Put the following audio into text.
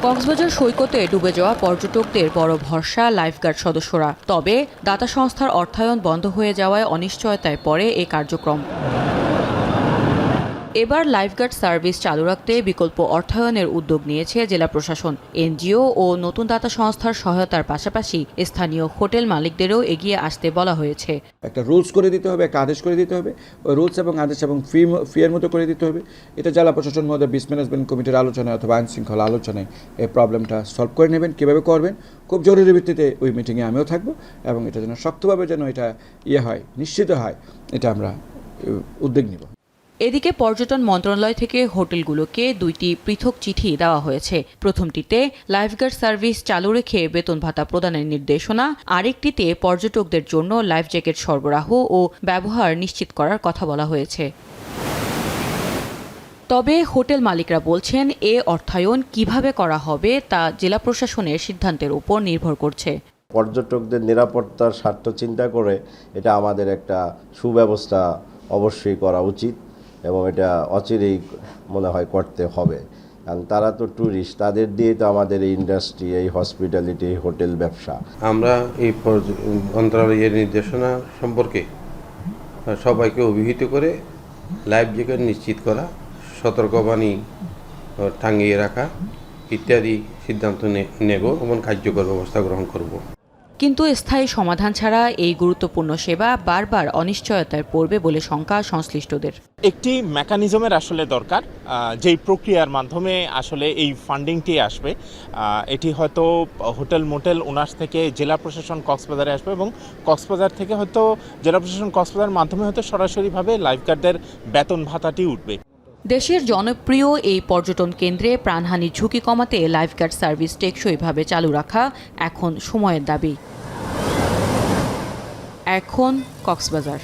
কক্সবাজার সৈকতে ডুবে যাওয়া পর্যটকদের বড় ভরসা লাইফগার্ড সদস্যরা। তবে দাতা সংস্থার অর্থায়ন বন্ধ হয়ে যাওয়ায় অনিশ্চয়তায় পড়ে এই কার্যক্রম। এবার লাইফগার্ড সার্ভিস চালু রাখতে বিকল্প অর্থায়নের উদ্যোগ নিয়েছে জেলা প্রশাসন। এনজিও ও নতুন দাতা সংস্থার সহায়তার পাশাপাশি স্থানীয় হোটেল মালিকদেরও এগিয়ে আসতে বলা হয়েছে। একটা রুলস করে দিতে হবে, একটা আদেশ করে দিতে হবে। ওই রুলস এবং আদেশ এবং ফিয়ের মতো করে দিতে হবে। এটা জেলা প্রশাসন মধ্যে বিচ ম্যানেজমেন্ট কমিটির আলোচনায় অথবা আইন শৃঙ্খলা আলোচনায় এই প্রবলেমটা সলভ করে নেবেন। কীভাবে করবেন খুব জরুরি ভিত্তিতে ওই মিটিংয়ে আমিও থাকবো এবং এটা যেন শক্তভাবে যেন এটা হয়, নিশ্চিত হয়, এটা আমরা উদ্যোগ নিব। এদিকে পর্যটন মন্ত্রণালয় থেকে হোটেলগুলোকে 2টি পৃথক চিঠি দেওয়া হয়েছে। প্রথমটিতে লাইফগার্ড সার্ভিস চালু রেখে বেতন ভাতা প্রদানের নির্দেশনা, আরেকটিতে পর্যটকদের জন্য লাইফ জ্যাকেট সরবরাহ ও ব্যবহার নিশ্চিত করার কথা বলা হয়েছে। তবে হোটেল মালিকরা বলছেন এ অর্থায়ন কিভাবে করা হবে তা জেলা প্রশাসনের সিদ্ধান্তের উপর নির্ভর করছে। পর্যটকদের নিরাপত্তার স্বার্থ চিন্তা করে এটা আমাদের একটা সুব্যবস্থা অবশ্যই করা উচিত এবং এটা অচিরেই মনে হয় করতে হবে, কারণ তারা তো ট্যুরিস্ট, তাদের দিয়ে তো আমাদের এই ইন্ডাস্ট্রি, এই হসপিটালিটি, এই হোটেল ব্যবসা। আমরা এই মন্ত্রণালয়ের নির্দেশনা সম্পর্কে সবাইকে অভিহিত করে লাইফ জ্যাকেট নিশ্চিত করা, সতর্কবাণী টাঙিয়ে রাখা ইত্যাদি সিদ্ধান্ত নেব এবং কার্যকর ব্যবস্থা গ্রহণ করব। কিন্তু স্থায়ী সমাধান ছাড়া এই গুরুত্বপূর্ণ সেবা বারবার অনিশ্চয়তায় পড়বে বলে শঙ্কা সংশ্লিষ্টদের। একটি মেকানিজমের আসলে দরকার, যেই প্রক্রিয়ার মাধ্যমে আসলে এই ফান্ডিংটি আসবে। এটি হয়তো হোটেল মোটেল ওনার্স থেকে জেলা প্রশাসন কক্সবাজারে আসবে এবং কক্সবাজার থেকে হয়তো জেলা প্রশাসন কক্সবাজারের মাধ্যমে হয়তো সরাসরিভাবে লাইফগার্ডদের বেতন ভাতাটি উঠবে। দেশের জনপ্রিয় এই পর্যটন কেন্দ্রে প্রাণহানির ঝুঁকি কমাতে লাইফগার্ড সার্ভিস টেকসইভাবে চালু রাখা এখন সময়ের দাবি। এখন কক্সবাজার।